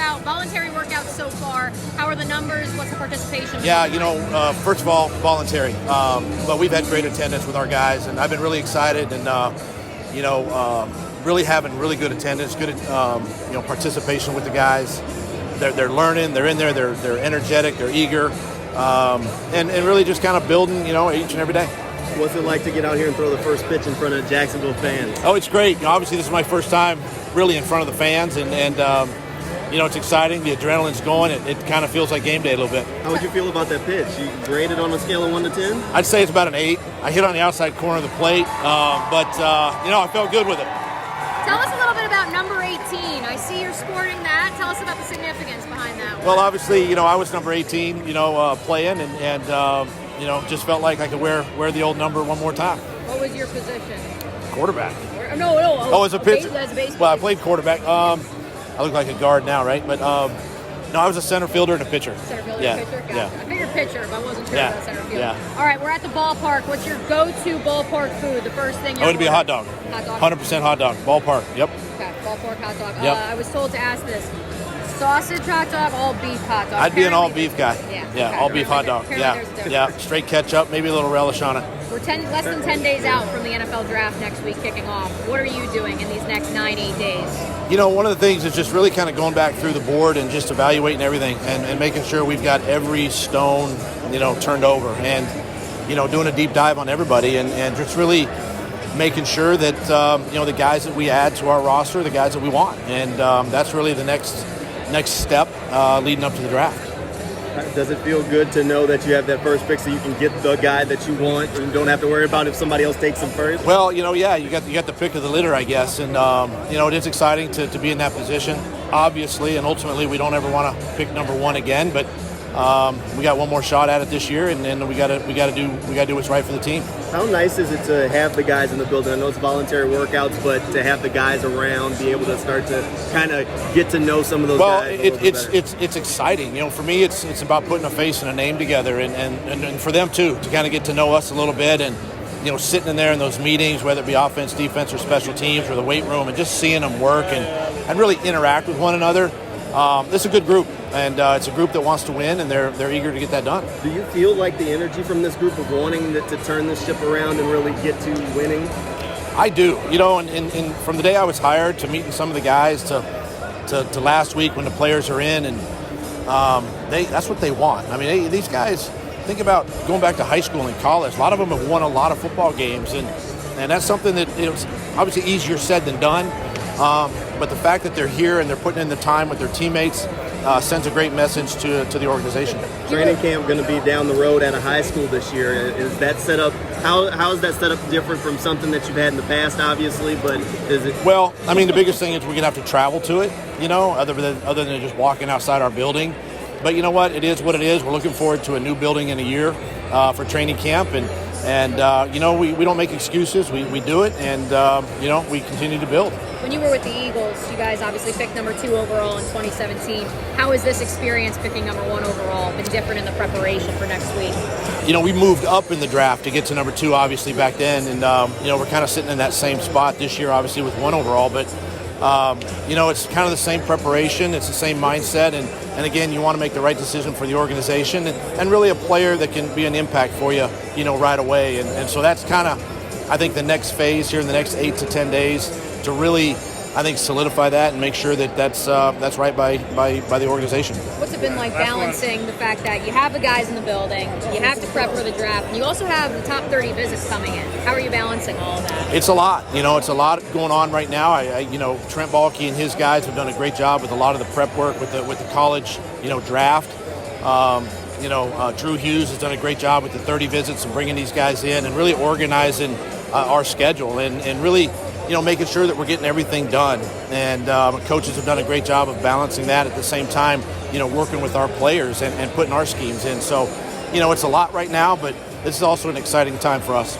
about voluntary workouts so far. How are the numbers? What's the participation? Yeah, first of all, voluntary. But we've had great attendance with our guys, and I've been really excited and, really having really good attendance, good, participation with the guys. They're learning, they're in there, they're energetic, they're eager, and really just kind of building, each and every day. What's it like to get out here and throw the first pitch in front of Jacksonville fans? Oh, it's great. Obviously, this is my first time really in front of the fans, and it's exciting. The adrenaline's going. It kind of feels like game day a little bit. How would you feel about that pitch? You graded on a scale of 1 to 10? I'd say it's about an 8. I hit on the outside corner of the plate, but I felt good with it. Tell us a little bit about number 18. I see you're sporting that. Tell us about the significance behind that one. Well, obviously, I was number 18, playing, and just felt like I could wear the old number one more time. What was your position? Quarterback. No. Oh, as a pitcher? As a baseball. Well, I played quarterback. I look like a guard now, right? But no, I was a center fielder and a pitcher. Center fielder yeah. and pitcher? Gotcha. Yeah. I figured pitcher, but I wasn't sure Yeah. about center field. Yeah. All right, we're at the ballpark. What's your go-to ballpark food? The first thing you're It'd be a hot dog. Hot dog? 100% hot dog. Ballpark. Yep. Okay, ballpark hot dog. Yep. I was told to ask this. Sausage hot dog, all beef hot dog. I'd be an all beef guy. Yeah. Yeah, Okay. all beef hot dog. Yeah. Straight ketchup, maybe a little relish on it. We're less than 10 days out from the NFL draft next week kicking off. What are you doing in these next 9-8 days? One of the things is just really kind of going back through the board and just evaluating everything and making sure we've got every stone, turned over and, doing a deep dive on everybody and just really making sure that, the guys that we add to our roster are the guys that we want. And that's really the next step leading up to the draft. Does it feel good to know that you have that first pick so you can get the guy that you want and you don't have to worry about if somebody else takes him first? Well, you got the pick of the litter, I guess, and it is exciting to be in that position, obviously, and ultimately we don't ever want to pick number 1 again, but we got one more shot at it this year, and then we got to do what's right for the team. How nice is it to have the guys in the building? I know it's voluntary workouts, but to have the guys around, be able to start to kind of get to know some of those guys. Well, it's exciting. For me, it's about putting a face and a name together, and for them too, to kind of get to know us a little bit, and sitting in there in those meetings, whether it be offense, defense, or special teams, or the weight room, and just seeing them work and really interact with one another. It's a good group, and it's a group that wants to win, and they're eager to get that done. Do you feel like the energy from this group of wanting to turn this ship around and really get to winning? I do. And from the day I was hired to meeting some of the guys to last week when the players are in, and that's what they want. I mean, these guys, think about going back to high school and college. A lot of them have won a lot of football games, and that's something that it's obviously easier said than done. But the fact that they're here and they're putting in the time with their teammates sends a great message to the organization. Training camp going to be down the road at a high school this year. Is that set up? How is that set up different from something that you've had in the past, obviously? But is it? Well, I mean, the biggest thing is we're going to have to travel to it. Other than just walking outside our building. But you know what? It is what it is. We're looking forward to a new building in a year for training camp, and we don't make excuses. We do it, and we continue to build. When you were with the Eagles, you guys obviously picked number 2 overall in 2017. How has this experience picking number 1 overall been different in the preparation for next week? We moved up in the draft to get to number 2, obviously, back then. And, we're kind of sitting in that same spot this year, obviously, with 1 overall. But, it's kind of the same preparation. It's the same mindset. And again, you want to make the right decision for the organization and really a player that can be an impact for you, right away. And so that's kind of, I think, the next phase here in the next 8 to 10 days to really, I think, solidify that and make sure that that's right by the organization. What's it been like balancing the fact that you have the guys in the building, you have to prep for the draft, and you also have the top 30 visits coming in? How are you balancing all of that? It's a lot. It's a lot going on right now. Trent Baalke and his guys have done a great job with a lot of the prep work with the college, draft. Drew Hughes has done a great job with the 30 visits and bringing these guys in and really organizing our schedule and really, making sure that we're getting everything done. And coaches have done a great job of balancing that at the same time, working with our players and putting our schemes in. So, it's a lot right now, but this is also an exciting time for us.